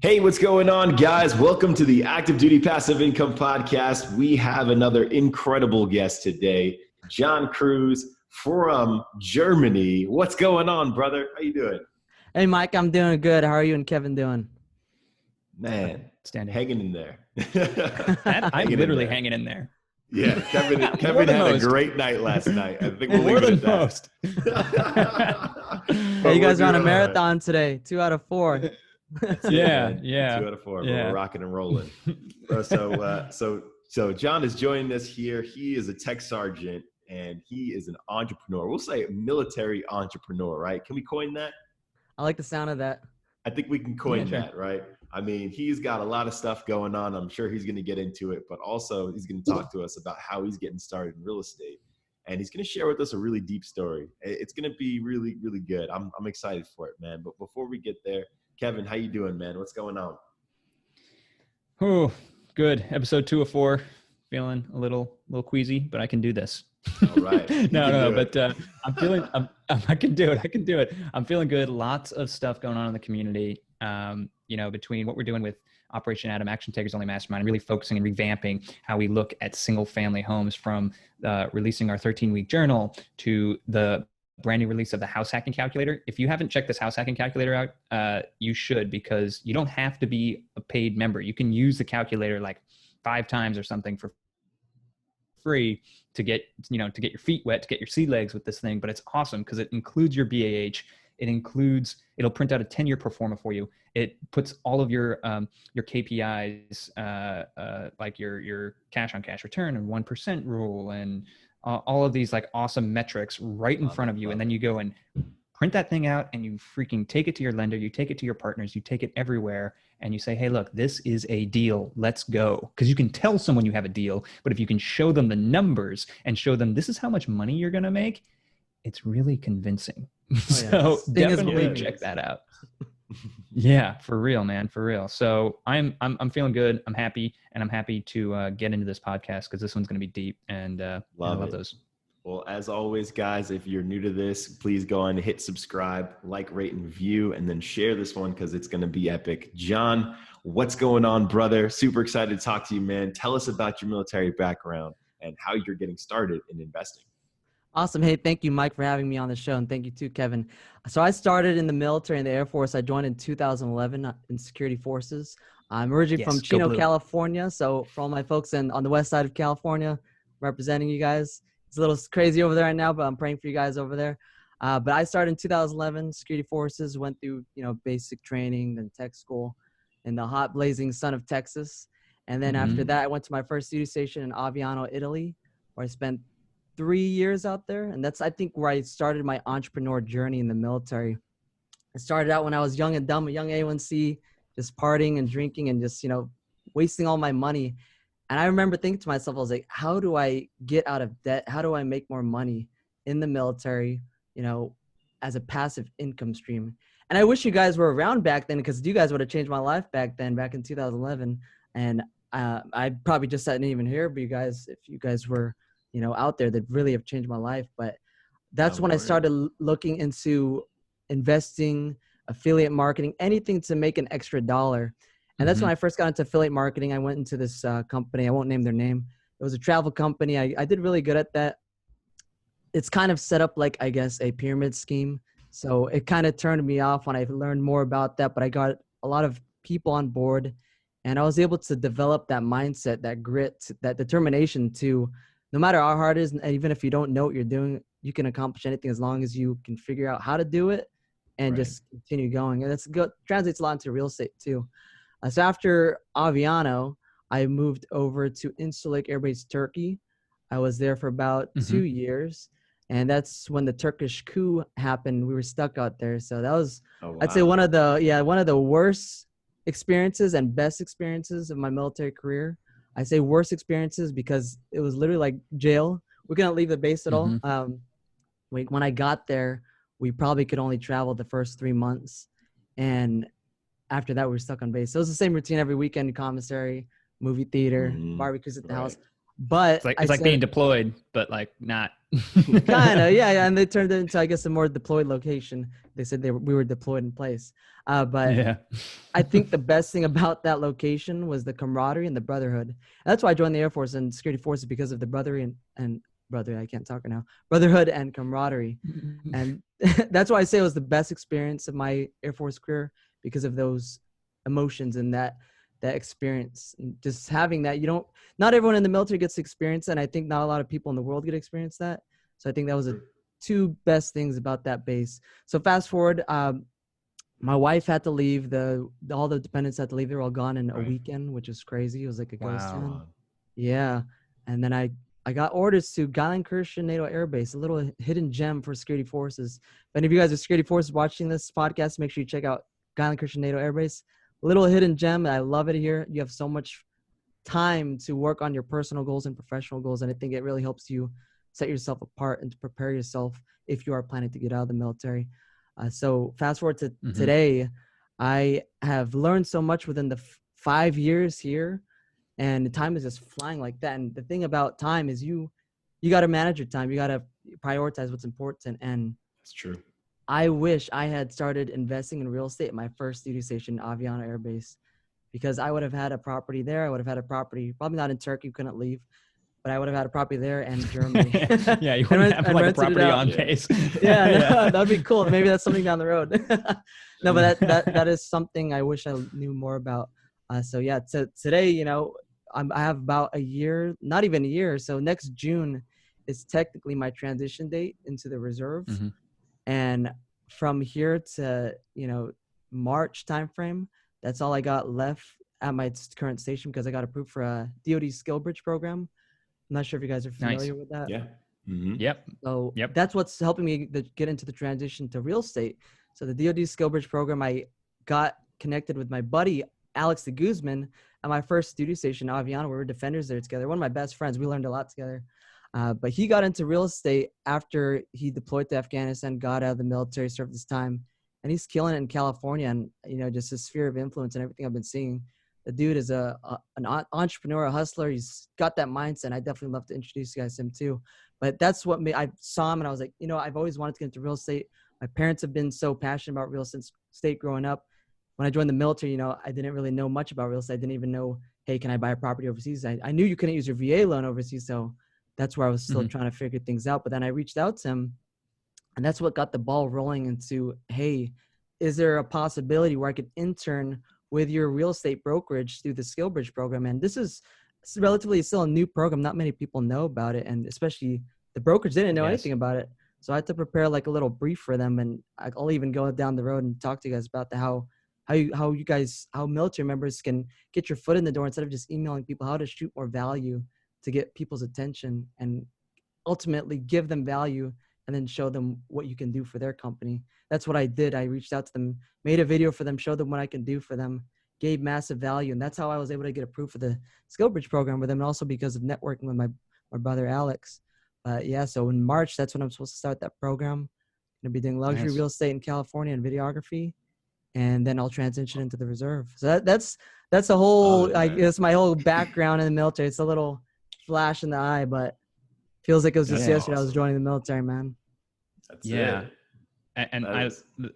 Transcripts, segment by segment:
Hey, what's going on, guys? Welcome to the Active Duty Passive Income Podcast. We have another incredible guest today, John Cruz from Germany. What's going on, brother? How you doing? Hey, Mike, I'm doing good. How are you and Kevin doing? Man, hanging in there. I'm literally hanging in there. Yeah, Kevin had a great night last night. I think we'll more leave it than at most. Hey, you guys are on a marathon today, 2 out of 4. Yeah. 2 out of 4. Yeah. We're rocking and rolling. So John is joining us here. He is a tech sergeant and he is an entrepreneur. We'll say military entrepreneur, right? Can we coin that? I like the sound of that. I think we can coin that, right? I mean, he's got a lot of stuff going on. I'm sure he's going to get into it, but also he's going to talk to us about how he's getting started in real estate. And he's going to share with us a really deep story. It's going to be really, really good. I'm excited for it, man. But before we get there, Kevin, how you doing, man? What's going on? Oh, good. Episode 2 of 4. Feeling a little queasy, but I can do this. All right. But I'm feeling. I can do it. I'm feeling good. Lots of stuff going on in the community. Between what we're doing with Operation Adam, Action Takers Only Mastermind, really focusing and revamping how we look at single family homes, from releasing our 13-week journal to the brand new release of the house hacking calculator. If you haven't checked this house hacking calculator out, you should, because you don't have to be a paid member. You can use the calculator like 5 times or something for free to get your feet wet, to get your sea legs with this thing. But it's awesome because it includes your BAH. It'll print out a 10-year pro forma for you. It puts all of your KPIs, like your cash on cash return and 1% rule and all of these like awesome metrics right in front of you. And then you go and print that thing out and you freaking take it to your lender, you take it to your partners, you take it everywhere, and you say, hey, look, this is a deal. Let's go. Because you can tell someone you have a deal, but if you can show them the numbers and show them this is how much money you're going to make, it's really convincing. So definitely check that out. Yeah, for real, man, for real. So I'm feeling good. I'm happy, and I'm happy to get into this podcast because this one's going to be deep, and I love those. Well, as always, guys, if you're new to this, please go on and hit subscribe, like, rate, and review, and then share this one because it's going to be epic. John, what's going on, brother? Super excited to talk to you, man. Tell us about your military background and how you're getting started in investing. Awesome. Hey, thank you, Mike, for having me on the show. And thank you too, Kevin. So I started in the military in the Air Force. I joined in 2011 in security forces. I'm originally from Chino, California. So for all my folks on the west side of California, representing you guys, it's a little crazy over there right now, but I'm praying for you guys over there. But I started in 2011, security forces, went through, basic training, then tech school in the hot blazing sun of Texas. And then after that, I went to my first duty station in Aviano, Italy, where I spent 3 years out there. And that's, I think, where I started my entrepreneur journey in the military. I started out when I was young and dumb, a young A1C, just partying and drinking and just, wasting all my money. And I remember thinking to myself, I was like, how do I get out of debt? How do I make more money in the military, as a passive income stream? And I wish you guys were around back then, because you guys would have changed my life back then, back in 2011. And I probably just didn't even hear, but if you guys were, out there, that really have changed my life. But that's when I started looking into investing, affiliate marketing, anything to make an extra dollar. And that's when I first got into affiliate marketing. I went into this company. I won't name their name. It was a travel company. I did really good at that. It's kind of set up like, I guess, a pyramid scheme. So it kind of turned me off when I learned more about that. But I got a lot of people on board, and I was able to develop that mindset, that grit, that determination to, no matter how hard it is, and even if you don't know what you're doing, you can accomplish anything as long as you can figure out how to do it and just continue going. And that's good. Translates a lot into real estate too. So after Aviano, I moved over to Incirlik Air Base, Turkey. I was there for about 2 years, and that's when the Turkish coup happened. We were stuck out there. So that was, I'd say, one of the worst experiences and best experiences of my military career. I say worst experiences because it was literally like jail. We couldn't leave the base at all. When I got there, we probably could only travel the first 3 months. And after that, we were stuck on base. So it was the same routine every weekend: commissary, movie theater, barbecues at the house. But it's like being deployed, but like not Kind of, yeah. And they turned it into, I guess, a more deployed location. They said we were deployed in place. But Yeah. I think the best thing about that location was the camaraderie and the brotherhood. And that's why I joined the Air Force and security forces, because of the brotherhood I can't talk right now. Brotherhood and camaraderie. And that's why I say it was the best experience of my Air Force career, because of those emotions and that experience. And just having that, not everyone in the military gets to experience that. And I think not a lot of people in the world get to experience that. So I think that was the two best things about that base. So fast forward, my wife had to leave. All the dependents had to leave. They were all gone in a weekend, which was crazy. It was like a ghost town. Yeah. And then I got orders to Geilenkirchen NATO Air Base, a little hidden gem for security forces. If any of you guys are security forces watching this podcast, make sure you check out Geilenkirchen NATO Air Base. Little hidden gem. I love it here. You have so much time to work on your personal goals and professional goals. And I think it really helps you set yourself apart and to prepare yourself if you are planning to get out of the military. So fast forward to today, I have learned so much within the 5 years here, and the time is just flying like that. And the thing about time is you got to manage your time. You got to prioritize what's important. And that's true. I wish I had started investing in real estate at my first duty station, Aviano Air Base, because I would have had a property there. I would have had a property, probably not in Turkey, couldn't leave, but I would have had a property there and Germany. Yeah, you wouldn't have like a property on base. Yeah, that'd be cool. Maybe that's something down the road. No, but that is something I wish I knew more about. So today, I have about a year, not even a year. So next June is technically my transition date into the reserve. And from here to, March timeframe, that's all I got left at my current station, because I got approved for a DoD skill bridge program. I'm not sure if you guys are familiar with that. Yeah. Yep. So that's what's helping me get into the transition to real estate. So the DoD skill bridge program, I got connected with my buddy, Alex de Guzman, at my first duty station, Aviano. We were defenders there together. One of my best friends. We learned a lot together. But he got into real estate after he deployed to Afghanistan, got out of the military, served his time, and he's killing it in California. And, just his sphere of influence and everything I've been seeing. The dude is an entrepreneur, a hustler. He's got that mindset. I definitely love to introduce you guys to him too. But that's what I saw him and I was like, I've always wanted to get into real estate. My parents have been so passionate about real estate growing up. When I joined the military, I didn't really know much about real estate. I didn't even know, hey, can I buy a property overseas? I knew you couldn't use your VA loan overseas. So that's where I was still trying to figure things out. But then I reached out to him, and that's what got the ball rolling into, hey, is there a possibility where I could intern with your real estate brokerage through the Skill Bridge program? And this is relatively still a new program. Not many people know about it. And especially the brokerage didn't know anything about it. So I had to prepare like a little brief for them. And I'll even go down the road and talk to you guys about how military members can get your foot in the door instead of just emailing people, how to shoot more value to get people's attention and ultimately give them value and then show them what you can do for their company. That's what I did. I reached out to them, made a video for them, showed them what I can do for them, gave massive value. And that's how I was able to get approved for the Skill Bridge program with them. And also because of networking with my brother, Alex. So in March, that's when I'm supposed to start that program. I'm going to be doing luxury real estate in California and videography. And then I'll transition into the reserve. So that's a whole, that's my whole background in the military. It's a little flash in the eye, but feels like it was just yesterday I was joining the military, man. That's it. And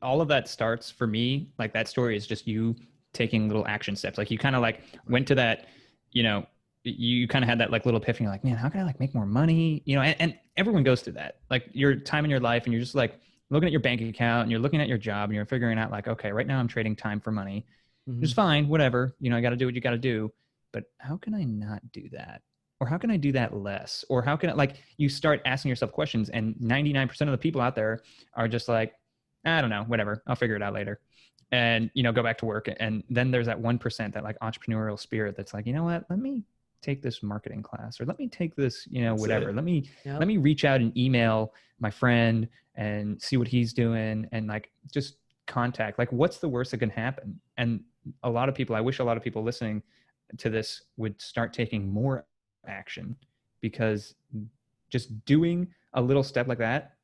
all of that starts for me, like that story is just you taking little action steps. Like you kind of like went to that, you kind of had that like little epiphany, like, man, how can I like make more money? And everyone goes through that, like your time in your life, and you're just like looking at your bank account and you're looking at your job and you're figuring out like, okay, right now I'm trading time for money, which is fine, whatever, I got to do what you got to do, but how can I not do that? Or how can I do that less? Or how can I, like, you start asking yourself questions, and 99% of the people out there are just like, I don't know, whatever, I'll figure it out later. And, go back to work. And then there's that 1%, that like entrepreneurial spirit that's like, you know what, let me take this marketing class, or let me take this, whatever. Let me reach out and email my friend and see what he's doing, and like just contact, like, what's the worst that can happen? And I wish a lot of people listening to this would start taking more action, because just doing a little step like that,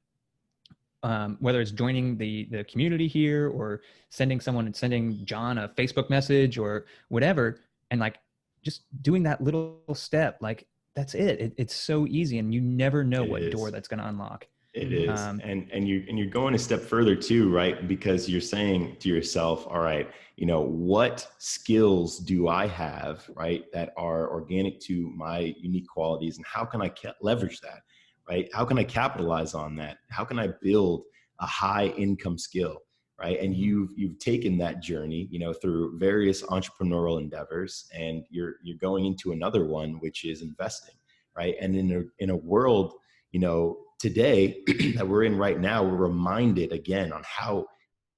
whether it's joining the community here, or sending John a Facebook message or whatever, and like just doing that little step, like that's it. It's so easy, and you never know what is. door that's going to unlock. It is. And you're going a step further too, right? Because you're saying to yourself, all right, you know, what skills do I have, right, that are organic to my unique qualities, and how can I leverage that, right? How can I capitalize on that? How can I build a high income skill, right? And you've taken that journey, you know, through various entrepreneurial endeavors, and you're going into another one, which is investing, right? And in a world, you know, today that we're in right now, we're reminded again on how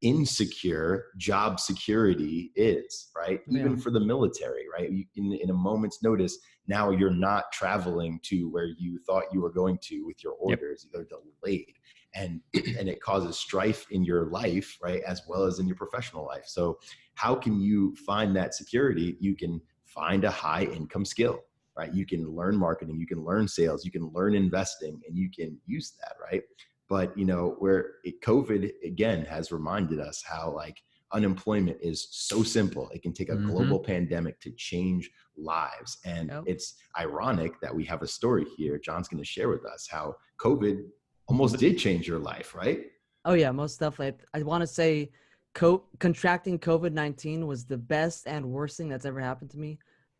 insecure job security is, right? Yeah. Even for the military, right? In a moment's notice, now you're not traveling to where you thought you were going to with your orders. They're delayed. And it causes strife in your life, right? As well as in your professional life. So how can you find that security? You can find a high income skill, right? You can learn marketing, you can learn sales, you can learn investing, and you can use that, right? But, you know, COVID again has reminded us how like unemployment is so simple. It can take a global pandemic to change lives. And it's ironic that we have a story here John's going to share with us, how COVID almost did change your life, right? Oh yeah, most definitely. I want to say contracting COVID-19 was the best and worst thing that's ever happened to me.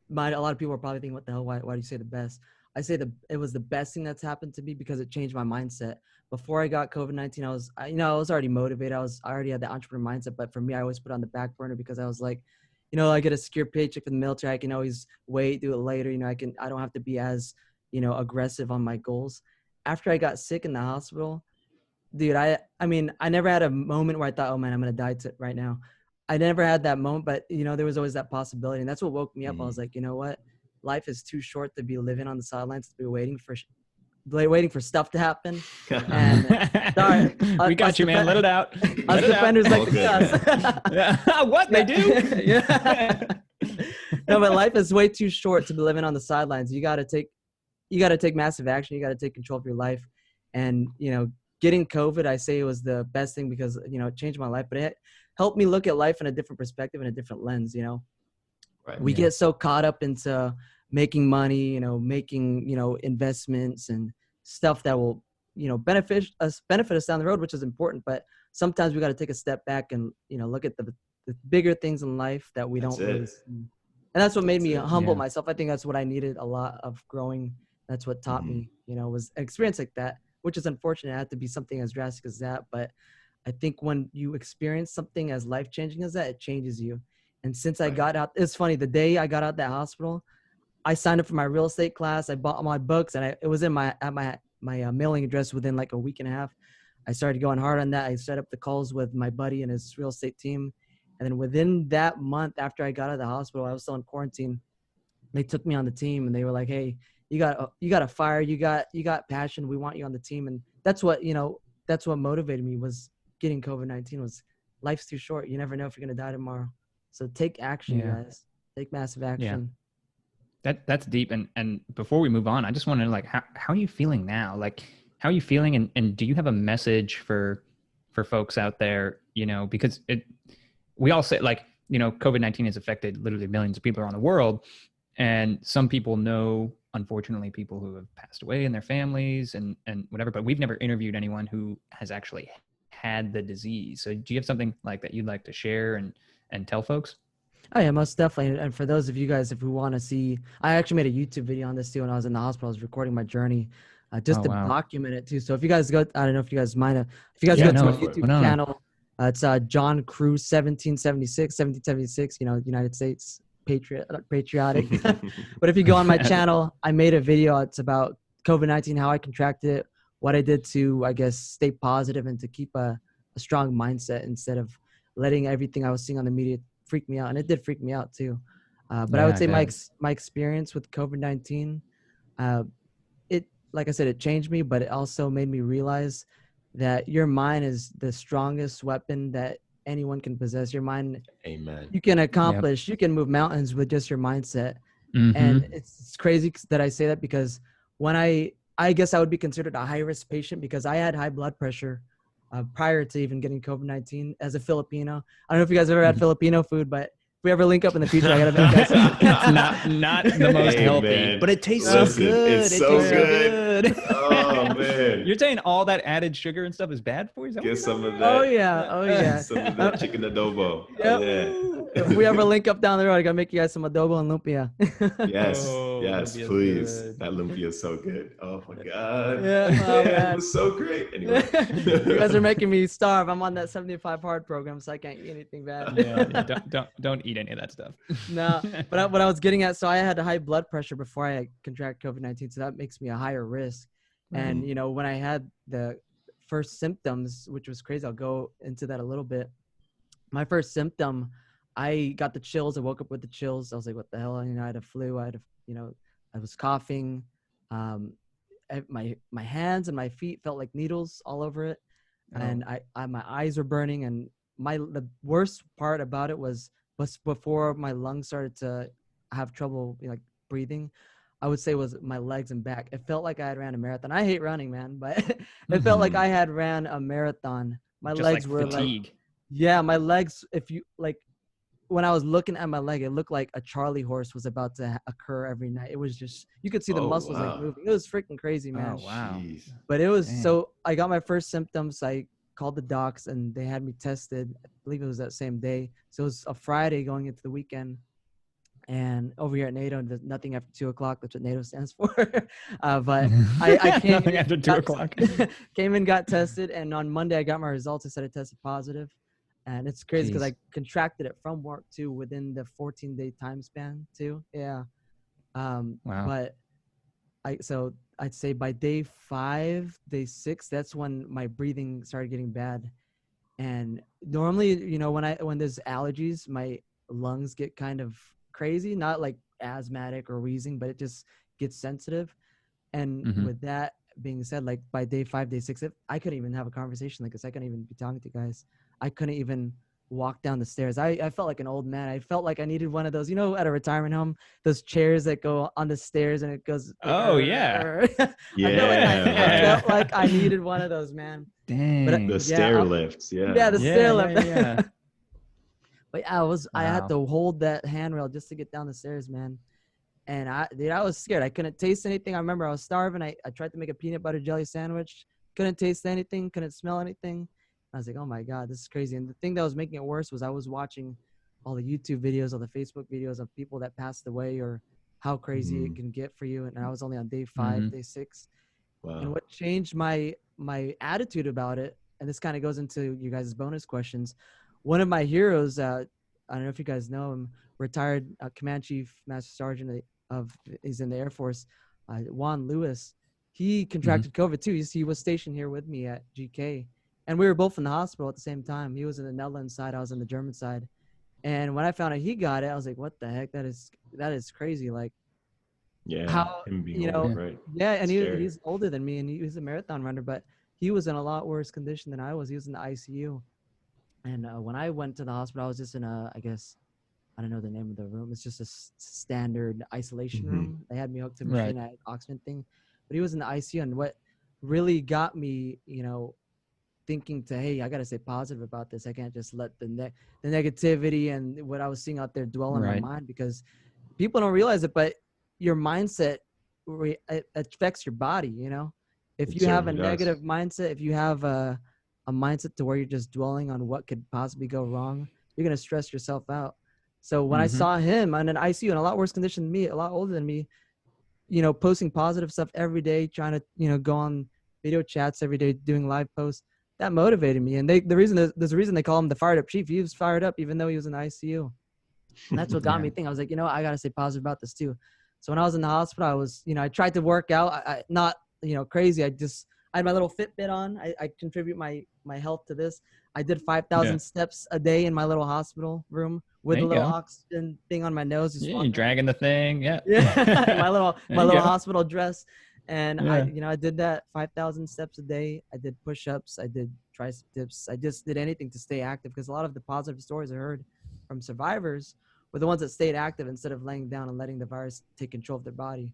A lot of people are probably thinking, what the hell, why do you say the best? I say it was the best thing that's happened to me because it changed my mindset. Before I got COVID-19, I was already motivated. I already had the entrepreneur mindset, but for me, I always put it on the back burner because I was like, you know, I get a secure paycheck from the military. I can always wait, do it later. You know, I don't have to be as, you know, aggressive on my goals. After I got sick in the hospital, dude, I mean, I never had a moment where I thought, oh man, I'm going to die right now. I never had that moment, but you know, there was always that possibility. And that's what woke me up. I was like, you know what? Life is too short to be living on the sidelines, to be waiting for stuff to happen. And sorry, we got you, man. Let it out. Us defenders like to cuss. What they do? Yeah. No, but life is way too short to be living on the sidelines. You got to take massive action. You got to take control of your life. And, you know, getting COVID, I say it was the best thing because, you know, it changed my life, but it helped me look at life in a different perspective and a different lens, you know. Right. We get so caught up into making money, you know, making, you know, investments and stuff that will, you know, benefit us down the road, which is important. But sometimes we got to take a step back and, you know, look at the bigger things in life that we don't really see. And that's what made me humble myself. I think that's what I needed a lot of growing. That's what taught me, you know, was an experience like that, which is unfortunate. It had to be something as drastic as that. But I think when you experience something as life-changing as that, it changes you. And since I got out, it's funny, the day I got out of that hospital, I signed up for my real estate class. I bought my books, and it was in my mailing address within like a week and a half. I started going hard on that. I set up the calls with my buddy and his real estate team. And then within that month after I got out of the hospital, I was still in quarantine. They took me on the team and they were like, hey, you got a fire. You got passion. We want you on the team. And that's what, you know, that's what motivated me, was getting COVID-19. Was life's too short. You never know if you're going to die tomorrow. So take action, guys. Take massive action. That's deep. And before we move on, I just want to know, like, how are you feeling now? Like, how are you feeling? And do you have a message for folks out there, you know, because we all say, like, you know, COVID-19 has affected literally millions of people around the world. And some people know, unfortunately, people who have passed away in their families and whatever, but we've never interviewed anyone who has actually had the disease. So do you have something like that you'd like to share and tell folks? Oh yeah, most definitely. And for those of you guys, if we want to see, I actually made a YouTube video on this too when I was in the hospital. I was recording my journey just to document it too. So if you guys go, I don't know if you guys mind, if you guys go to my YouTube channel, it's John Cruz 1776, you know, United States patriotic. But if you go on my channel, I made a video. It's about COVID-19, how I contracted it, what I did to, I guess, stay positive and to keep a strong mindset instead of letting everything I was seeing on the media freak me out. And it did freak me out too. But I would say my experience with COVID-19, it, like I said, it changed me, but it also made me realize that your mind is the strongest weapon that anyone can possess. Your mind, amen. You can accomplish, you can move mountains with just your mindset. And it's crazy that I say that because when I guess I would be considered a high risk patient because I had high blood pressure prior to even getting COVID-19 as a Filipino. I don't know if you guys ever had Filipino food, but we ever link up in the future, I gotta make you guys. It's not the most healthy, man. but it tastes Listen, so good. it's so good. good. Oh man. You're saying all that added sugar and stuff is bad for you? Is that what Get you're some saying? of that. Oh yeah, oh yeah. Some of that chicken adobo. Yep. Yeah. If we ever link up down the road, I gotta make you guys some adobo and lumpia. Yes, Oh, yes, lumpia's please. good. That lumpia is so good. Oh my god. Yeah, Man, oh, it man. was so great. Anyway. You guys are making me starve. I'm on that 75 hard program, so I can't eat anything bad. Yeah, don't eat any of that stuff. No, but what I was getting at, so I had high blood pressure before I contract COVID-19, so that makes me a higher risk. And you know, when I had the first symptoms, which was crazy, I'll go into that a little bit. My first symptom, I got the chills. I woke up with the chills. I was like, what the hell? You know, I had a flu. I was coughing. My hands and my feet felt like needles all over it. And my eyes were burning. And the worst part about it was before my lungs started to have trouble, like breathing, I would say was my legs and back. It felt like I had ran a marathon. I hate running, man, but it felt like I had ran a marathon. My just legs like were fatigue. like, yeah, my legs, if you like, when I was looking at my leg, it looked like a Charlie horse was about to occur every night. It was just, you could see the muscles like moving. It was freaking crazy, man. Oh, wow. Jeez. But it was, Dang. so I got my first symptoms. I called the docs and they had me tested. I believe it was that same day. So it was a Friday going into the weekend. And over here at NATO, there's nothing after 2 o'clock. That's what NATO stands for. But I came nothing after 2 o'clock. Came and got tested. And on Monday, I got my results. I said I tested positive. And it's crazy because I contracted it from work too within the 14-day time span too. Yeah. Wow. But I'd say by day 5, day 6, that's when my breathing started getting bad. And normally, you know, when there's allergies, my lungs get kind of crazy, not like asthmatic or wheezing, but it just gets sensitive. And with that being said, like by day 5, day 6, I couldn't even have a conversation like this. I couldn't even be talking to you guys. I couldn't even walk down the stairs. I felt like an old man. I felt like I needed one of those, you know, at a retirement home, those chairs that go on the stairs and it goes. Oh, yeah. I felt like I needed one of those, man. Dang. But the stair lifts. Yeah, the stair lift. Yeah. But I had to hold that handrail just to get down the stairs, man. And I was scared. I couldn't taste anything. I remember I was starving. I tried to make a peanut butter jelly sandwich. Couldn't taste anything. Couldn't smell anything. I was like, oh my God, this is crazy. And the thing that was making it worse was I was watching all the YouTube videos, all the Facebook videos of people that passed away or how crazy it can get for you. And I was only on day 5, day 6. Wow. And what changed my attitude about it, and this kind of goes into you guys' bonus questions. One of my heroes, I don't know if you guys know him, retired Command Chief Master Sergeant he's in the Air Force, Juan Lewis. He contracted COVID too. He was stationed here with me at GK. And we were both in the hospital at the same time. He was in the Netherlands side. I was in the German side. And when I found out he got it, I was like, what the heck? That is crazy. Like, yeah, how, him being you know, older, right? Yeah. And he's older than me and he was a marathon runner, but he was in a lot worse condition than I was. He was in the ICU. And when I went to the hospital, I was just in I don't know the name of the room. It's just a standard isolation room. They had me hooked to a machine, I had oxygen thing. But he was in the ICU. And what really got me, you know, thinking hey, I got to stay positive about this. I can't just let the negativity and what I was seeing out there dwell in my mind, because people don't realize it, but your mindset, it affects your body, you know? If you have a negative mindset, if you have a mindset to where you're just dwelling on what could possibly go wrong, you're going to stress yourself out. So when I saw him in an ICU in a lot worse condition than me, a lot older than me, you know, posting positive stuff every day, trying to, you know, go on video chats every day, doing live posts, that motivated me. And there's a reason they call him the fired up chief. He was fired up even though he was in the ICU. And that's what got me thinking. I was like, you know, I got to stay positive about this too. So when I was in the hospital, I was, you know, I tried to work out. I not, you know, crazy. I had my little Fitbit on. I contribute my health to this. I did 5,000 steps a day in my little hospital room with a little oxygen thing on my nose. You're dragging the thing. Yeah. my little hospital dress. And I did that 5,000 steps a day. I did push-ups. I did tricep dips. I just did anything to stay active, because a lot of the positive stories I heard from survivors were the ones that stayed active instead of laying down and letting the virus take control of their body.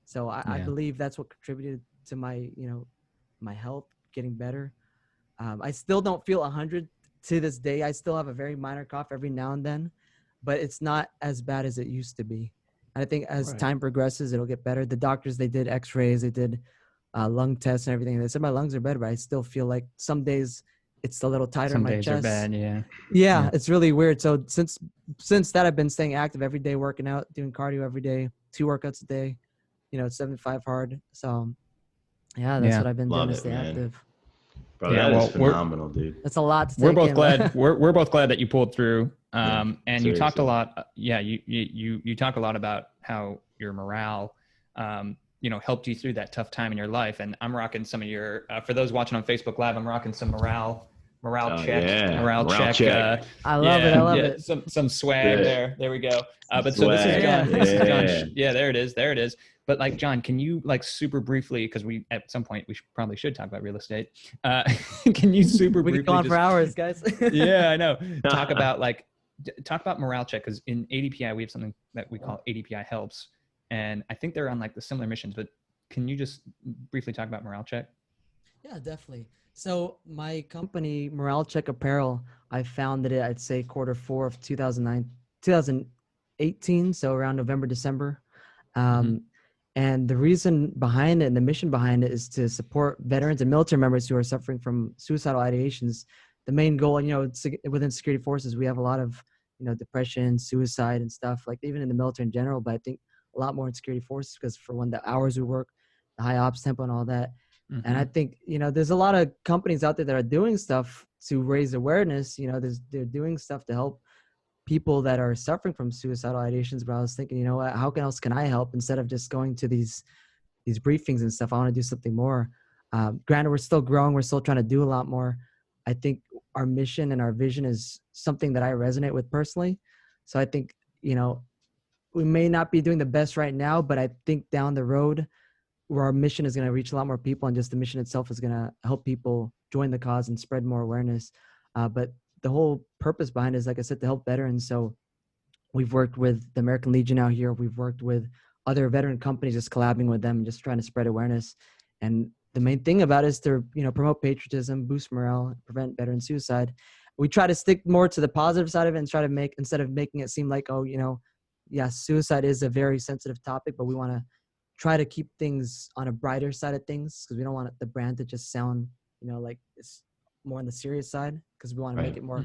So I believe that's what contributed to my, you know, my health getting better. I still don't feel 100 to this day. I still have a very minor cough every now and then. but it's not as bad as it used to be. And I think as Right. time progresses, it'll get better. The doctors, they did x-rays, they did lung tests and everything. They said my lungs are better, but I still feel like some days it's a little tighter in Some my days chest. are bad. Yeah. Yeah, it's really weird. So since that, I've been staying active every day, working out, doing cardio every day, 2 workouts a day, 75 hard. So yeah, that's what I've been doing to stay active. Bro, that is phenomenal, dude. That's a lot to take We're both in, glad. We're both glad that you pulled through. And seriously. you talked a lot. Yeah, you talk a lot about how your morale, helped you through that tough time in your life. And I'm rocking some of your. For those watching on Facebook Live, I'm rocking some morale check. Yeah. Morale check. I love it. I love it. Some swag there. There we go. But so this is John. This is John. Yeah, there it is. There it is. But like, John, can you like super briefly, because we at some point we probably should talk about real estate. Can you super briefly? We could go on for hours, guys. Yeah, I know. Talk about morale check, because in ADPI we have something that we call ADPI helps, and I think they're on like the similar missions. But can you just briefly talk about morale check? Yeah, definitely. So my company, Morale Check Apparel, I founded it, I'd say Q4 of 2018. So around November, December. And the reason behind it and the mission behind it is to support veterans and military members who are suffering from suicidal ideations. The main goal, within security forces, we have a lot of, depression, suicide and stuff, like even in the military in general, but I think a lot more in security forces because for one, the hours we work, the high ops tempo and all that. And I think, there's a lot of companies out there that are doing stuff to raise awareness. They're doing stuff to help people that are suffering from suicidal ideations. But I was thinking, how else can I help instead of just going to these briefings and stuff? I want to do something more. Granted, we're still growing. We're still trying to do a lot more. I think our mission and our vision is something that I resonate with personally. So I think, we may not be doing the best right now, but I think down the road, where our mission is going to reach a lot more people, and just the mission itself is going to help people join the cause and spread more awareness. But the whole purpose behind it is, like I said, to help veterans. So we've worked with the American Legion out here. We've worked with other veteran companies, just collabing with them and just trying to spread awareness. And the main thing about it is to, promote patriotism, boost morale, prevent veteran suicide. We try to stick more to the positive side of it and try to instead of making it seem like, suicide is a very sensitive topic, but we want to try to keep things on a brighter side of things, because we don't want the brand to just sound, like it's more on the serious side, because we want to make it more,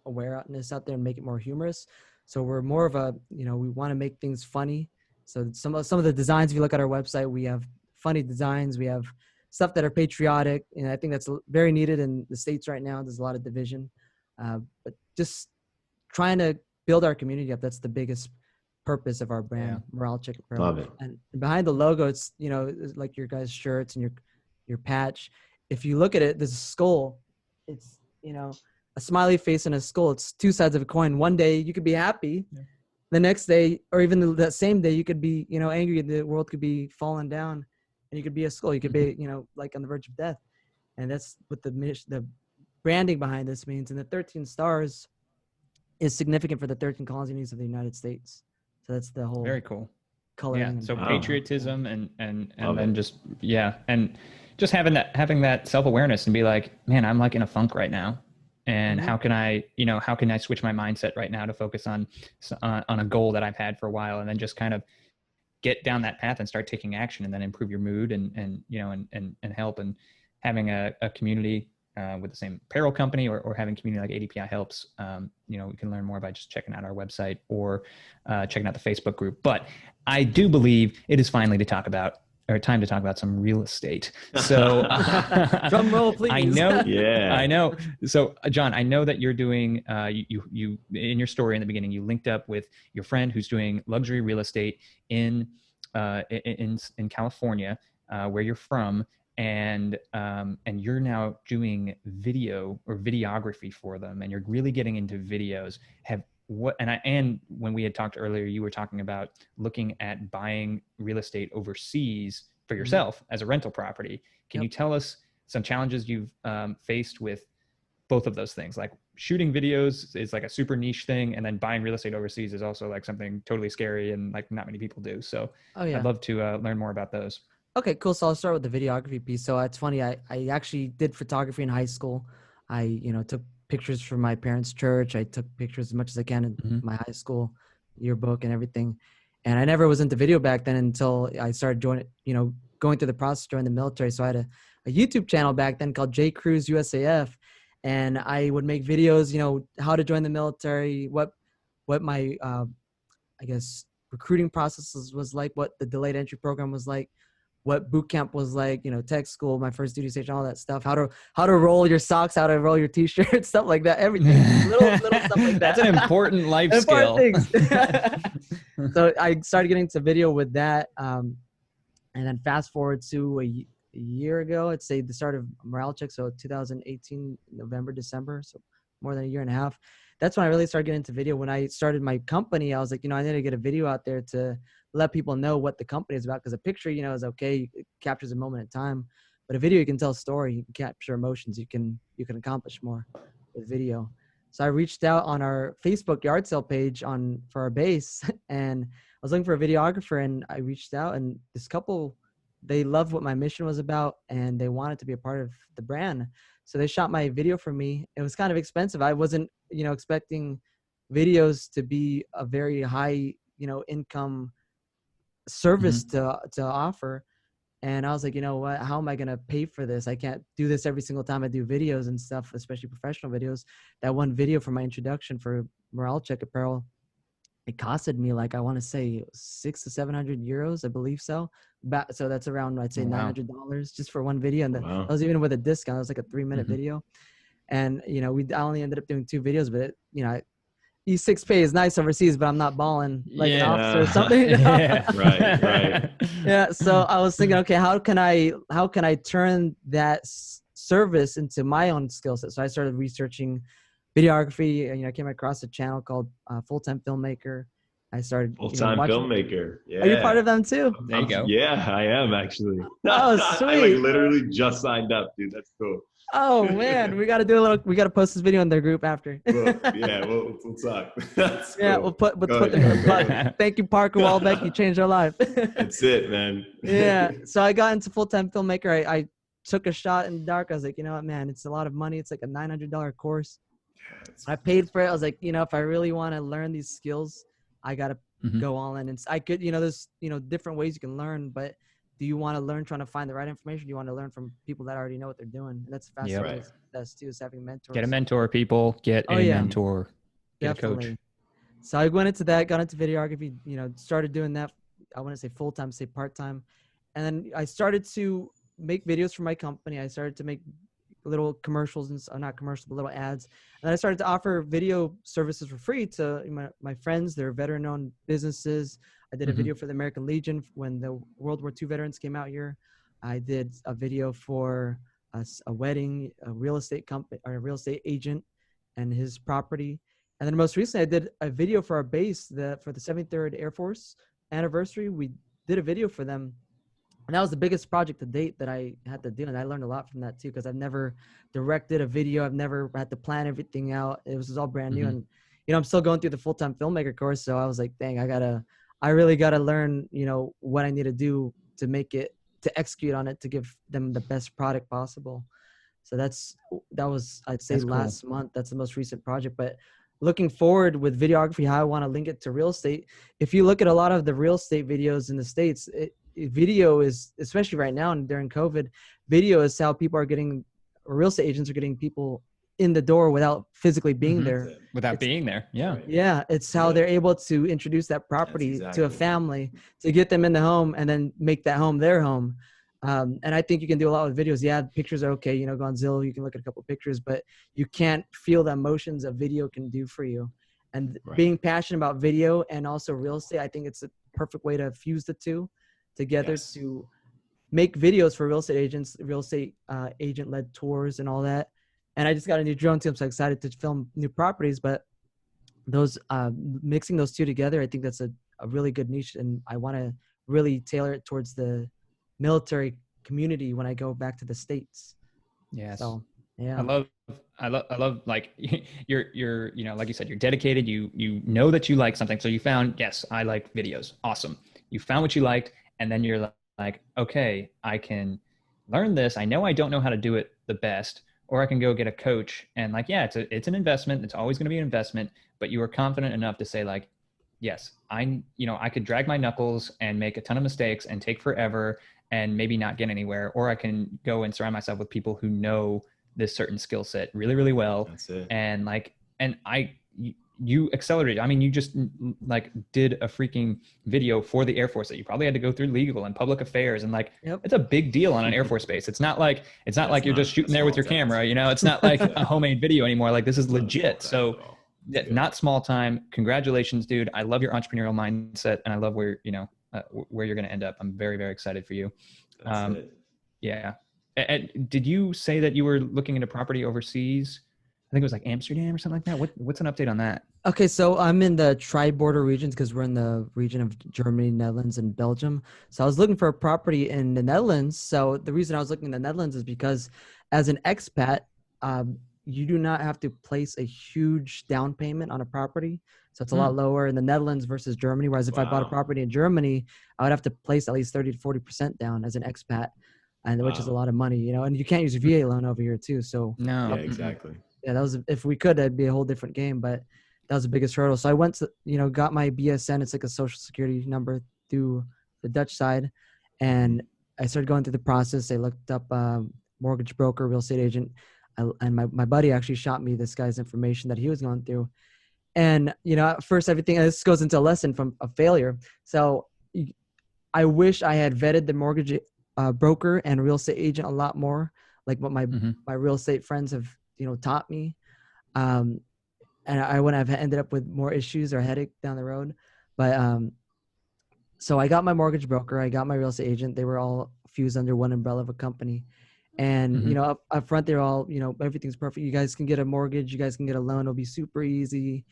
awareness out there and make it more humorous. So we're more of a, we want to make things funny. So some of the designs, if you look at our website, we have funny designs. We have stuff that are patriotic. And I think that's very needed in the States right now. There's a lot of division, but just trying to build our community up. That's the biggest purpose of our brand, Morale Check Apparel. Love it. And behind the logo, it's it's like your guys' shirts and your patch. If you look at it, there's a skull. It's a smiley face and a skull. It's two sides of a coin. One day you could be happy, the next day, or even that same day, you could be angry. The world could be falling down, and you could be a skull. You could be like on the verge of death. And that's what the branding behind this means. And the 13 stars is significant for the 13 colonies of the United States. So that's the whole very cool coloring. Yeah. So patriotism and then it. just having that self-awareness and be like, man, I'm like in a funk right now. And how can I switch my mindset right now to focus on a goal that I've had for a while, and then just kind of get down that path and start taking action, and then improve your mood and help, and having a community with the same apparel company or having community like ADPI helps. We can learn more by just checking out our website or checking out the Facebook group. But I do believe it is finally time to talk about some real estate. So drum roll, please. I know. Yeah. I know. So John, I know that you're doing, you in your story in the beginning, you linked up with your friend who's doing luxury real estate in California, where you're from. And you're now doing video or videography for them, and you're really getting into videos. And when we had talked earlier, you were talking about looking at buying real estate overseas for yourself as a rental property. Can you tell us some challenges you've faced with both of those things? Like shooting videos is like a super niche thing, and then buying real estate overseas is also like something totally scary and like not many people do. So I'd love to learn more about those. Okay, cool. So I'll start with the videography piece. So it's funny. I actually did photography in high school. I, took pictures from my parents' church. I took pictures as much as I can in my high school yearbook and everything. And I never was into video back then until I started going through the process during the military. So I had a YouTube channel back then called J Cruz USAF, and I would make videos, how to join the military, what my I guess recruiting processes was like, what the delayed entry program was like, what boot camp was like, tech school, my first duty station, all that stuff, how to roll your socks, how to roll your t-shirt, stuff like that, everything, little stuff like that. That's an important life skill. Things. So I started getting into video with that. And then fast forward to a year ago, I'd say the start of morale check. So 2018, November, December. So more than a year and a half. That's when I really started getting into video. When I started my company, I was like, I need to get a video out there to let people know what the company is about. Because a picture, is okay. It captures a moment in time. But a video, you can tell a story. You can capture emotions. You can accomplish more with video. So I reached out on our Facebook yard sale page for our base, and I was looking for a videographer, and I reached out, and this couple, they loved what my mission was about, and they wanted to be a part of the brand. So they shot my video for me. It was kind of expensive. I wasn't, expecting videos to be a very high, income service to offer. And I was like, what, how am I going to pay for this? I can't do this every single time I do videos and stuff, especially professional videos. That one video for my introduction for Morale Check Apparel, it costed me like, I want to say 600 to 700 euros, I believe so. So that's around, I'd say $900 just for one video. And that was even with a discount. It was like a 3-minute video. And, I only ended up doing 2 videos, but E6 pay is nice overseas, but I'm not balling like an officer or something. Right. Yeah. So I was thinking, okay, how can I turn that service into my own skill set? So I started researching videography. I came across a channel called Full-Time Filmmaker. I started Full-Time Filmmaker. Yeah. Are you part of them too? There you go. Yeah, I am actually. Oh, sweet. I literally just signed up, dude. That's cool. Oh man, we got to post this video in their group after. We'll talk. That's yeah, cool. we'll put the thank you, Parker Walbeck. You changed our life. That's it, man. Yeah. So I got into Full-Time Filmmaker. I took a shot in the dark. I was like, you know what, man, it's a lot of money. It's like a $900 course. I paid for it. I was like, if I really want to learn these skills, I got to go all in. And I could, there's, different ways you can learn, but do you want to learn trying to find the right information? Do you want to learn from people that already know what they're doing? And that's the fastest way. That's too, is having mentors. Get a mentor, people. Get a mentor. Get Definitely. a coach. So I went into that, got into videography, started doing that. I want to say full-time, say part-time. And then I started to make videos for my company. I started to make little commercials and not commercials, but little ads. And then I started to offer video services for free to my friends. They're veteran-owned businesses. I did a video for the American Legion when the World War II veterans came out here. I did a video for a wedding, a real estate company, or a real estate agent and his property. And then most recently, I did a video for our base for the 73rd Air Force anniversary. We did a video for them. And that was the biggest project to date that I had to do. And I learned a lot from that too, because I've never directed a video. I've never had to plan everything out. It was all brand new. And, I'm still going through the Full-Time Filmmaker course. So I was like, dang, I really got to learn, what I need to do to execute on it, to give them the best product possible. So that was, I'd say last month. That's the most recent project. But looking forward with videography, how I want to link it to real estate. If you look at a lot of the real estate videos in the States, video is, especially right now and during COVID, video is how people are getting, real estate agents are getting people in the door without physically being there. Being there. Yeah. Yeah. It's how they're able to introduce that property to a family, to get them in the home and then make that home their home. And I think you can do a lot with videos. Yeah, pictures are okay. Go on Zillow, you can look at a couple pictures, but you can't feel the emotions a video can do for you. And being passionate about video and also real estate, I think it's a perfect way to fuse the two together to make videos for real estate agents, real estate agent-led tours and all that. And I just got a new drone too. I'm so excited to film new properties, but those mixing those two together, I think that's a really good niche. And I want to really tailor it towards the military community when I go back to the States. Yes. So, yeah. I love like you're like you said, you're dedicated. You know that you like something. So you found, yes, I like videos. Awesome. You found what you liked. And then you're like, okay, I can learn this. I know I don't know how to do it the best, or I can go get a coach. And like, yeah, it's an investment. It's always going to be an investment, but you are confident enough to say like, yes, I could drag my knuckles and make a ton of mistakes and take forever and maybe not get anywhere, or I can go and surround myself with people who know this certain skill set really, really well. That's it. And like, and you accelerated. I mean, you just like did a freaking video for the Air Force that you probably had to go through legal and public affairs. And like, it's a big deal on an Air Force base. It's not like you're just shooting there with your camera, you know, it's not like a homemade video anymore. Like this is legit. So not small time. Congratulations, dude. I love your entrepreneurial mindset and I love where, you know, where you're going to end up. I'm very, very excited for you. That's it. Yeah. Did you say that you were looking into property overseas? I think it was like Amsterdam or something like that. What's an update on that? Okay, so I'm in the tri-border regions because we're in the region of Germany, Netherlands, and Belgium. So I was looking for a property in the Netherlands. So the reason I was looking in the Netherlands is because as an expat, you do not have to place a huge down payment on a property. So it's a lot lower in the Netherlands versus Germany. Whereas if I bought a property in Germany, I would have to place at least 30 to 40% down as an expat, and which is a lot of money, you know, and you can't use a VA loan over here too. So no, yeah, exactly. Yeah, that was, if we could, that'd be a whole different game, but that was the biggest hurdle. So I went to, you know, got my BSN. It's like a social security number through the Dutch side. And I started going through the process. I looked up mortgage broker, real estate agent. And my buddy actually shot me this guy's information that he was going through. And, you know, at first everything, this goes into a lesson from a failure. So I wish I had vetted the mortgage broker and real estate agent a lot more, like what my real estate friends have, you know, taught me. And I wouldn't have ended up with more issues or headache down the road. But so I got my mortgage broker, I got my real estate agent. They were all fused under one umbrella of a company. And, you know, up front, they're all, you know, everything's perfect. You guys can get a mortgage. You guys can get a loan. It'll be super easy.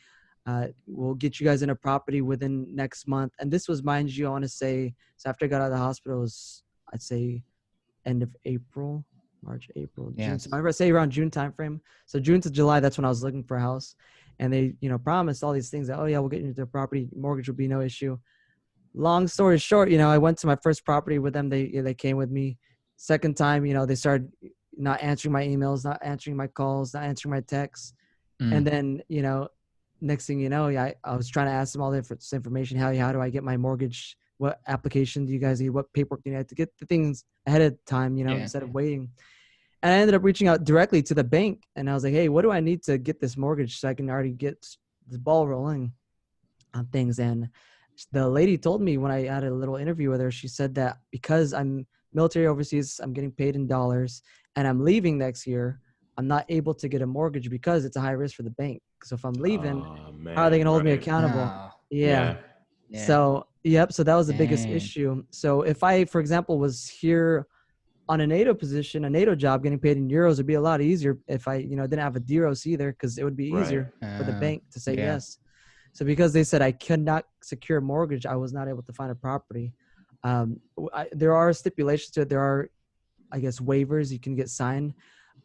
We'll get you guys in a property within next month. And this was, mind you, I want to say, so after I got out of the hospital, it was, I'd say, end of April. March, April, June. So I would say around June timeframe. So June to July, that's when I was looking for a house. And they, you know, promised all these things that, oh yeah, we'll get you into the property. Mortgage will be no issue. Long story short, you know, I went to my first property with them. They came with me. Second time, you know, they started not answering my emails, not answering my calls, not answering my texts. And then, you know, next thing you know, I was trying to ask them all this information. How do I get my mortgage? What application do you guys need? What paperwork do you need to get the things ahead of time, you know, instead of waiting? And I ended up reaching out directly to the bank. And I was like, hey, what do I need to get this mortgage so I can already get the ball rolling on things? And the lady told me when I had a little interview with her, she said that because I'm military overseas, I'm getting paid in dollars, and I'm leaving next year, I'm not able to get a mortgage because it's a high risk for the bank. So if I'm leaving, how are they going to hold me accountable? Yeah. So, so that was the biggest issue. So if I, for example, was here on a NATO position, a NATO job, getting paid in euros, would be a lot easier if I, you know, didn't have a DEROS either, because it would be easier for the bank to say yes. So because they said I could not secure a mortgage, I was not able to find a property. There are stipulations to it. There are, I guess, waivers you can get signed,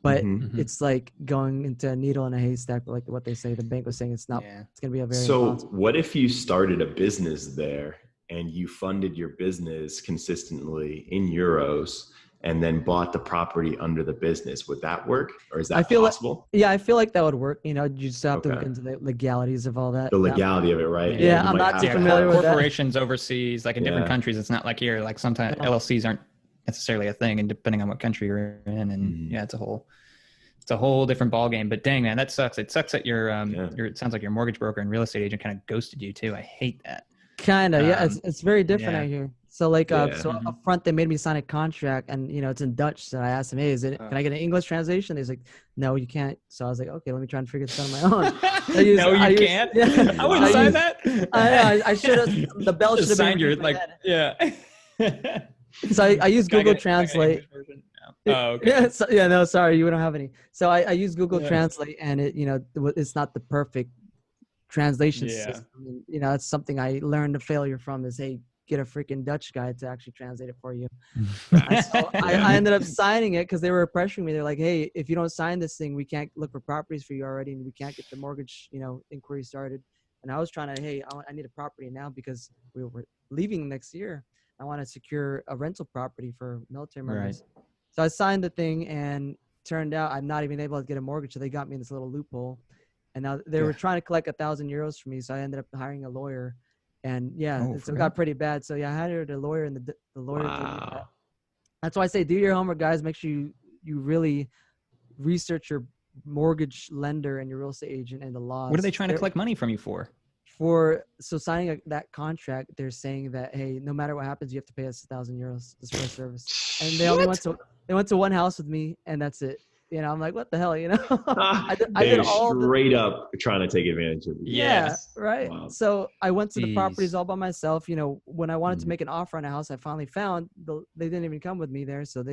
but it's like going into a needle in a haystack, like what they say. The bank was saying it's not. It's going to be a very. So what if you started a business there and you funded your business consistently in euros and then bought the property under the business? Would that work, or is that possible? I feel like that would work. You know, you just have to look into the legalities of all that. The legality of it, right? Yeah, I'm not too familiar with corporations overseas, like in different countries. It's not like here. Like sometimes LLCs aren't necessarily a thing, and depending on what country you're in, and it's a whole different ball game. But dang, man, that sucks. It sucks that your it sounds like your mortgage broker and real estate agent kind of ghosted you too. I hate that. Kind of, it's very different out here. So like, so up front, they made me sign a contract, and you know, it's in Dutch. So I asked them, hey, can I get an English translation? They're like, no, you can't. So I was like, okay, let me try and figure this out on my own. You can't. Yeah, I wouldn't sign that. I should have. The bell should have signed your like, So I use Google Translate. Oh, okay. No, sorry, you don't have any. So I use Google Translate, and it, you know, it's not the perfect translation system. You know, it's something I learned a failure from is, hey, get a freaking Dutch guy to actually translate it for you. So I ended up signing it because they were pressuring me. They're like, hey, if you don't sign this thing, we can't look for properties for you already, and we can't get the mortgage, you know, inquiry started. And I was trying to, hey, I need a property now because we were leaving next year. I want to secure a rental property for military members. So I signed the thing, and turned out I'm not even able to get a mortgage. So they got me in this little loophole. And now they were trying to collect €1,000 from me. So I ended up hiring a lawyer. And it got pretty bad. So yeah, I hired a lawyer, and the lawyer told me that. That's why I say do your homework, guys. Make sure you really research your mortgage lender and your real estate agent and the laws. What are they trying to collect money from you for? So signing that contract, they're saying that, hey, no matter what happens, you have to pay us €1,000 just for a service. And they only went to one house with me, and that's it. I'm like, what the hell, I did all straight up trying to take advantage of you. Yeah, right. Wow. So I went to the properties all by myself. When I wanted to make an offer on a house, I finally found they didn't even come with me there. So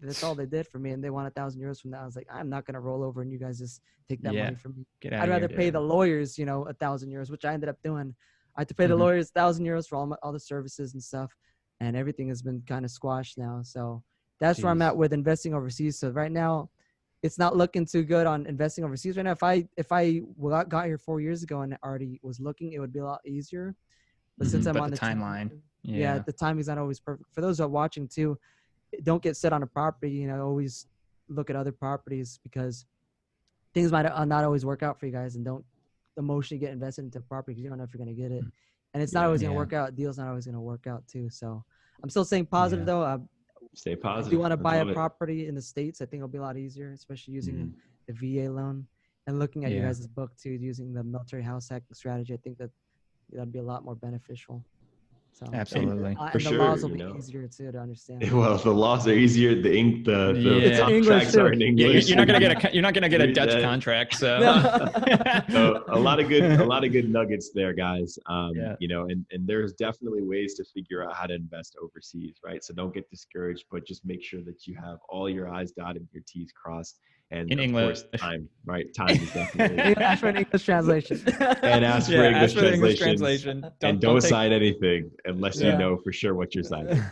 that's all they did for me, and they want €1,000 from that. I was like, I'm not gonna roll over and you guys just take that money from me. I'd rather pay the lawyers, €1,000, which I ended up doing. I had to pay the lawyers €1,000 for all the services and stuff, and everything has been kind of squashed now. So that's where I'm at with investing overseas. So right now, it's not looking too good on investing overseas right now. If I got here 4 years ago and already was looking, it would be a lot easier. But since I'm on the timeline, the timing's not always perfect. For those who are watching too, don't get set on a property. Always look at other properties, because things might not always work out for you guys, and don't emotionally get invested into property because you don't know if you're going to get it. And it's not always going to work out. Deal's not always going to work out too. So I'm still saying positive though. Stay positive. If you want to buy a property in the States, I think it'll be a lot easier, especially using the VA loan and looking at you guys' book too, using the military house hacking strategy. I think that'd be a lot more beneficial. So, absolutely. And the laws will be easier too to understand. Well, the laws are easier. The contracts are in English. You're not gonna get a Dutch contract. So, so a lot of good nuggets there, guys. And there's definitely ways to figure out how to invest overseas, right? So don't get discouraged, but just make sure that you have all your I's dotted, your T's crossed. And in English, time, right? Time is definitely. Ask for an English translation. And ask for English translation. Don't sign anything unless you know for sure what you're signing.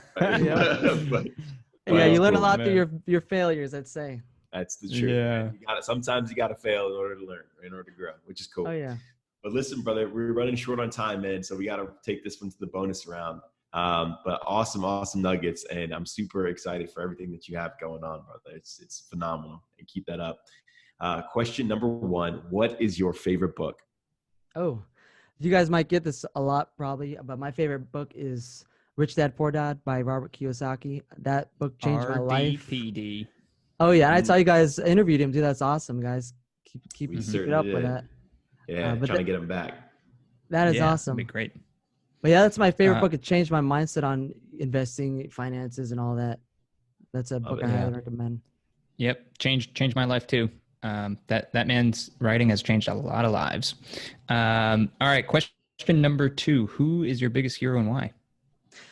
You learn a lot through your failures, I'd say. That's the truth. Yeah. Sometimes you got to fail in order to learn, in order to grow, which is cool. Oh yeah. But listen, brother, we're running short on time, man. So we got to take this one to the bonus round. But awesome nuggets, and I'm super excited for everything that you have going on, brother. It's phenomenal, and keep that up. Question number 1: what is your favorite book? Oh, you guys might get this a lot probably, but my favorite book is Rich Dad Poor Dad by Robert Kiyosaki. That book changed my life. RDPD. Oh yeah, I saw you guys interviewed him, dude. That's awesome, guys. Keep it up with that. Yeah, trying to get him back. That is awesome. That'd be great. But yeah, that's my favorite book. It changed my mindset on investing, finances, and all that. That's a book I highly recommend. Yep, changed my life too. That man's writing has changed a lot of lives. All right, question number 2: who is your biggest hero and why?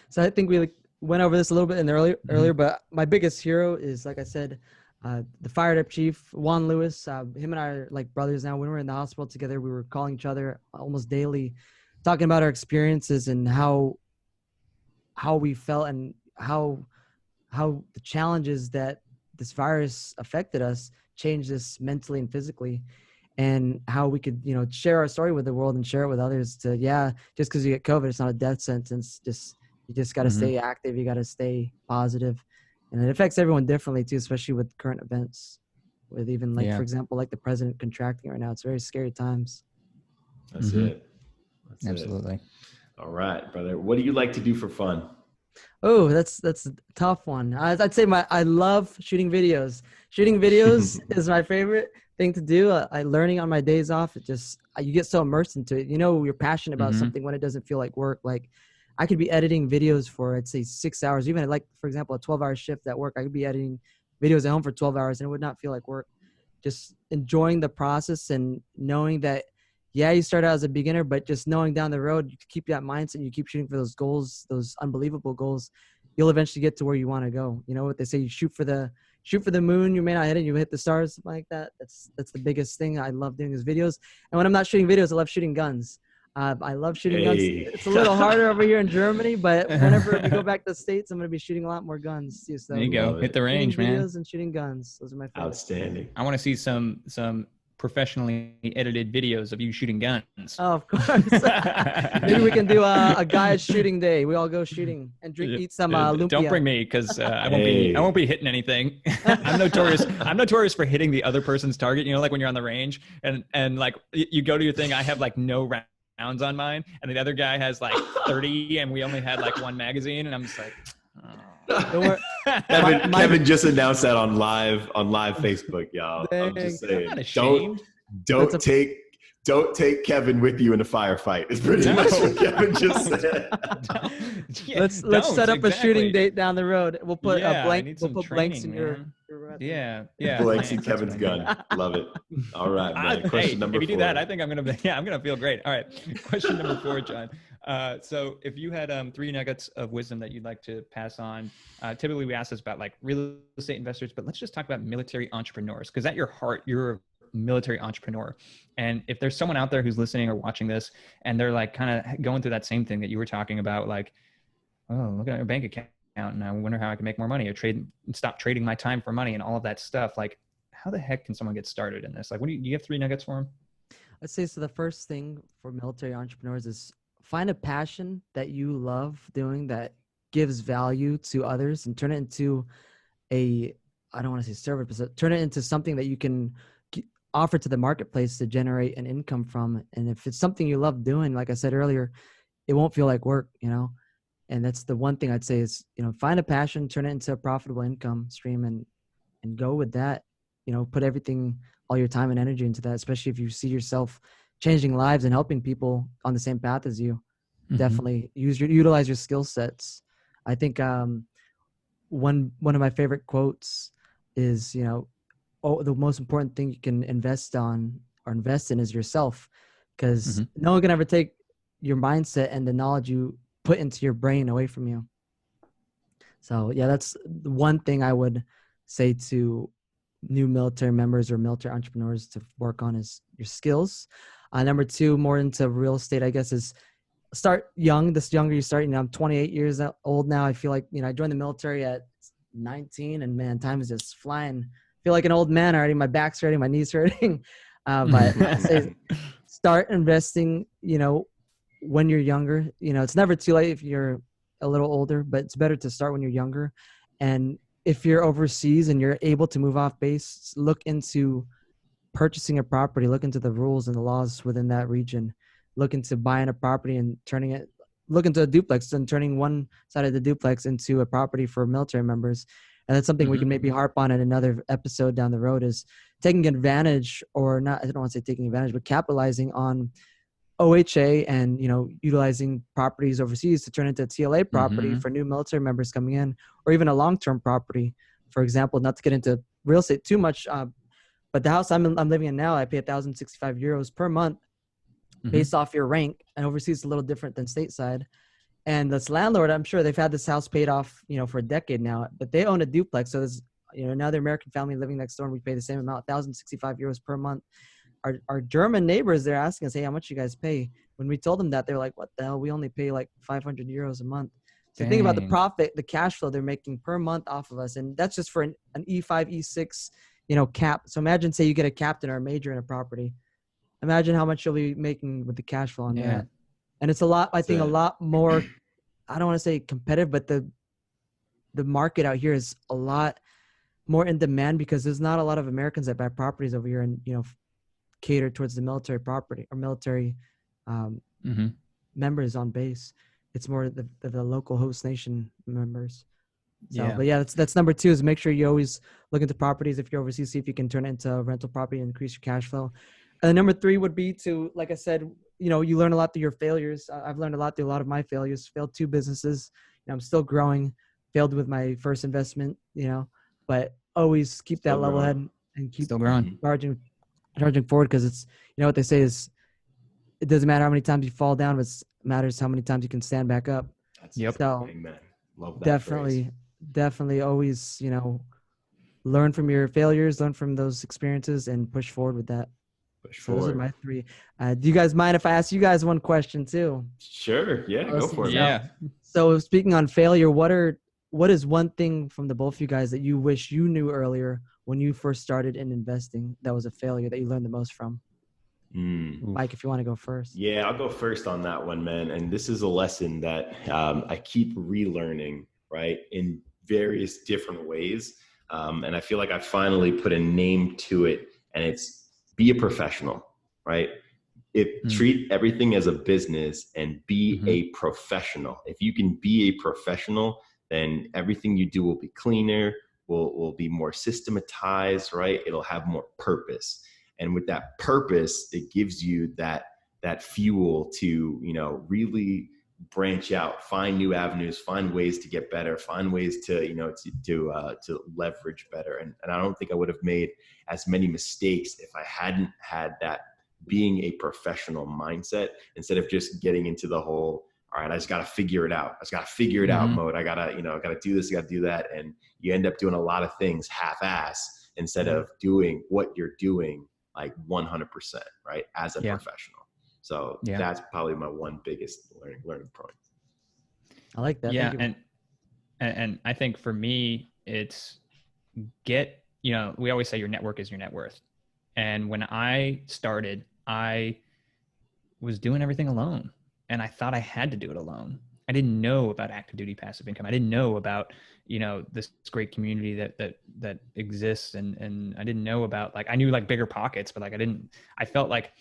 So I think we went over this a little bit in the earlier, but my biggest hero is, like I said, the fired up chief, Juan Lewis. Him and I are like brothers now. When we were in the hospital together, we were calling each other almost daily, talking about our experiences and how we felt and how the challenges that this virus affected us changed us mentally and physically, and how we could, share our story with the world and share it with others to, just because you get COVID, it's not a death sentence. You just got to stay active. You got to stay positive, and it affects everyone differently too, especially with current events, with even for example, like the president contracting right now. It's very scary times. That's it. Absolutely. All right, brother. What do you like to do for fun? Oh, that's a tough one. I'd say I love shooting videos. Shooting videos is my favorite thing to do. I learning on my days off. You get so immersed into it. You're passionate about something when it doesn't feel like work. Like I could be editing videos for, I'd say 6 hours. Even like, for example, a 12-hour shift at work, I could be editing videos at home for 12 hours and it would not feel like work. Just enjoying the process and knowing that, you start out as a beginner, but just knowing down the road, you keep that mindset, you keep shooting for those goals, those unbelievable goals, you'll eventually get to where you want to go. You know what they say, you shoot for the moon, you may not hit it, you hit the stars, something like that. That's the biggest thing I love doing is videos. And when I'm not shooting videos, I love shooting guns. I love shooting guns. It's a little harder over here in Germany, but whenever we go back to the States, I'm going to be shooting a lot more guns too. So there you go. Hit the range, man. Videos and shooting guns. Those are my favorites. Outstanding. I want to see some professionally edited videos of you shooting guns. Oh, of course. Maybe we can do a guys shooting day. We all go shooting and eat some lumpia. Don't bring me, because I won't be hitting anything. I'm notorious for hitting the other person's target. You know, like when you're on the range and like you go to your thing, I have like no rounds on mine, and the other guy has like 30, and we only had like one magazine, and I'm just like, oh. Kevin just announced that on live Facebook, y'all. Dang. I'm just saying, I'm not ashamed. Don't take Kevin with you in a firefight. It's pretty much what Kevin just said. Let's set up a shooting date down the road. We'll put blanks in your blanks in Kevin's gun. Love it. All right, man. Question number 4. If you do that, I think I'm gonna feel great. All right, question number 4, John. So if you had 3 nuggets of wisdom that you'd like to pass on, typically we ask this about like real estate investors, but let's just talk about military entrepreneurs, because at your heart, you're a military entrepreneur. And if there's someone out there who's listening or watching this and they're like kind of going through that same thing that you were talking about, like, oh, look at your bank account and I wonder how I can make more money, or stop trading my time for money and all of that stuff. Like, how the heck can someone get started in this? Like, do you have 3 nuggets for them? I'd say, so the first thing for military entrepreneurs is find a passion that you love doing that gives value to others, and turn it into I don't want to say service, but turn it into something that you can offer to the marketplace to generate an income from. And if it's something you love doing, like I said earlier, it won't feel like work, you know? And that's the one thing I'd say is, you know, find a passion, turn it into a profitable income stream, and go with that. You know, put everything, all your time and energy into that, especially if you see yourself changing lives and helping people on the same path as you. Mm-hmm. Definitely utilize your skill sets. I think one of my favorite quotes is, you know, the most important thing you can invest in is yourself, because no one can ever take your mindset and the knowledge you put into your brain away from you. So yeah, that's the one thing I would say to new military members or military entrepreneurs to work on, is your skills. Number 2, more into real estate, I guess, is start young. The younger you start, you know, I'm 28 years old now. I feel like, you know, I joined the military at 19, and man, time is just flying. I feel like an old man already. My back's hurting, my knees hurting. But I say start investing, you know, when you're younger. You know, it's never too late if you're a little older, but it's better to start when you're younger. And if you're overseas and you're able to move off base, look into purchasing a property, look into the rules and the laws within that region, look into buying a property and look into a duplex and turning one side of the duplex into a property for military members. And that's something we can maybe harp on in another episode down the road, is taking advantage, or not, I don't want to say taking advantage, but capitalizing on OHA and, you know, utilizing properties overseas to turn into a TLA property for new military members coming in, or even a long-term property. For example, not to get into real estate too much, but the house I'm living in now, I pay 1,065 euros per month based off your rank, and overseas is a little different than stateside. And this landlord, I'm sure they've had this house paid off, you know, for a decade now, but they own a duplex. So there's, you know, another American family living next door, and we pay the same amount, 1,065 euros per month. Our German neighbors, they're asking us, hey, how much you guys pay? When we told them that, they're like, what the hell? We only pay like 500 euros a month. So think about the profit, the cash flow they're making per month off of us. And that's just for an E5, E6, you know, cap. So imagine, say you get a captain or a major in a property. Imagine how much you'll be making with the cash flow on that. And it's a lot, I think, a lot more, I don't want to say competitive, but the market out here is a lot more in demand, because there's not a lot of Americans that buy properties over here and, you know, cater towards the military property or military members on base. It's more the local host nation members. So, but yeah, that's number 2, is make sure you always look into properties. If you're overseas, see if you can turn it into a rental property and increase your cash flow. And number 3 would be to, like I said, you know, you learn a lot through your failures. I've learned a lot through a lot of my failures. Failed 2 businesses. You know, I'm still growing. Failed with my first investment, you know, but always keep that level head and keep still growing, charging forward, because it's, you know, what they say is, it doesn't matter how many times you fall down, but it matters how many times you can stand back up. So amen. Love that definitely always, you know, learn from your failures, learn from those experiences, and push forward with that. So those are my 3. Do you guys mind if I ask you guys one question too? Sure. Yeah, go for it. Yeah. So speaking on failure, what is one thing from the both of you guys that you wish you knew earlier? when you first started in investing that was a failure that you learned the most from? Mike, if you want to go first. Yeah, I'll go first on that one, man. And this is a lesson that I keep relearning, right, in various different ways. And I feel like I finally put a name to it, and it's be a professional, right? Treat everything as a business and be a professional. If you can be a professional, then everything you do will be cleaner, will be more systematized, right? It'll have more purpose. And with that purpose, it gives you that fuel to, really branch out, find new avenues, find ways to get better, find ways to, to leverage better. And I don't think I would have made as many mistakes if I hadn't had that being a professional mindset, instead of just getting into the whole, all right, I just got to figure it out. I just got to figure it out mode. I got to do this, I got to do that. And you end up doing a lot of things half-ass instead of doing what you're doing like 100%, right, as a professional. So that's probably my one biggest learning point. I like that. Yeah, and I think for me, it's we always say your network is your net worth. And when I started, I was doing everything alone, and I thought I had to do it alone. I didn't know about active duty passive income. I didn't know about, this great community that exists. And I didn't know about, I knew Bigger Pockets, but I felt like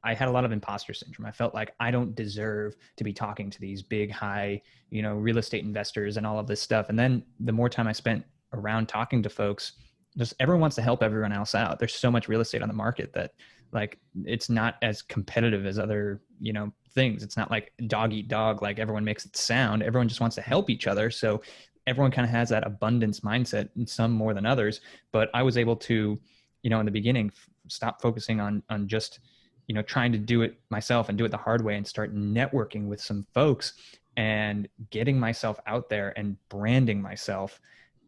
I had a lot of imposter syndrome. I felt like I don't deserve to be talking to these big, high, real estate investors and all of this stuff. And then the more time I spent around talking to folks, just everyone wants to help everyone else out. There's so much real estate on the market that it's not as competitive as other, things. It's not like dog eat dog, like everyone makes it sound. Everyone just wants to help each other. So everyone kind of has that abundance mindset, and some more than others. But I was able to, in the beginning, stop focusing on just, trying to do it myself and do it the hard way, and start networking with some folks and getting myself out there and branding myself.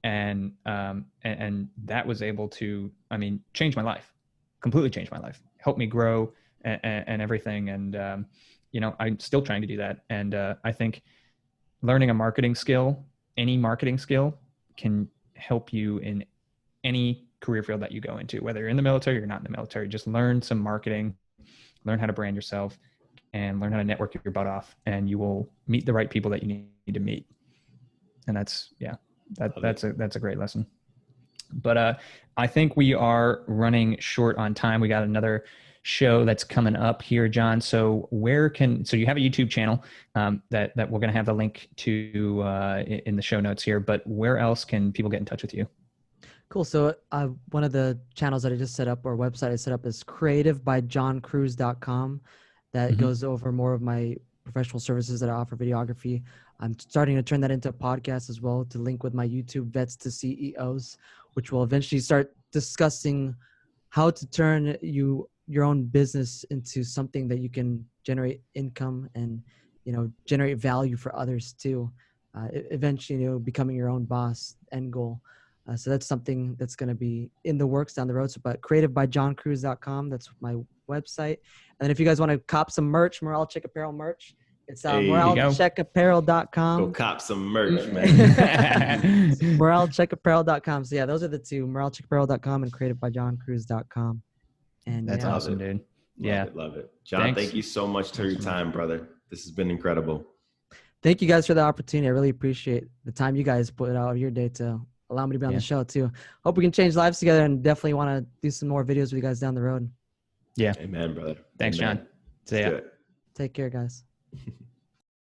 And that was able to, change my life, completely change my life, help me grow and everything. And, I'm still trying to do that. And I think learning a marketing skill, any marketing skill, can help you in any career field that you go into, whether you're in the military or not in the military. Just learn some marketing, learn how to brand yourself, and learn how to network your butt off, and you will meet the right people that you need to meet. And that's a great lesson. But I think we are running short on time. We got another show that's coming up here, John. So you have a YouTube channel that we're going to have the link to in the show notes here, but where else can people get in touch with you? Cool. So one of the channels that I just set up, or website I set up, is creativebyjohncruz.com. That goes over more of my professional services that I offer, videography. I'm starting to turn that into a podcast as well, to link with my YouTube, Vets to CEOs, which will eventually start discussing how to turn your own business into something that you can generate income and, generate value for others too. Eventually, becoming your own boss, end goal. So that's something that's going to be in the works down the road. So, but creativebyjohncruz.com, that's my website. And then if you guys want to cop some merch, Morale Check Apparel merch, it's moralcheckapparel.com. Go cop some merch, man. moralcheckapparel.com. So yeah, those are the two, moralcheckapparel.com and creativebyjohncruz.com. And that's awesome, dude. Love it. John, thank you so much for your time, brother. This has been incredible. Thank you guys for the opportunity. I really appreciate the time you guys put out of your day to allow me to be on the show too. Hope we can change lives together, and definitely want to do some more videos with you guys down the road. Yeah. Amen, brother. Thanks, Amen. John. See ya. Take care, guys.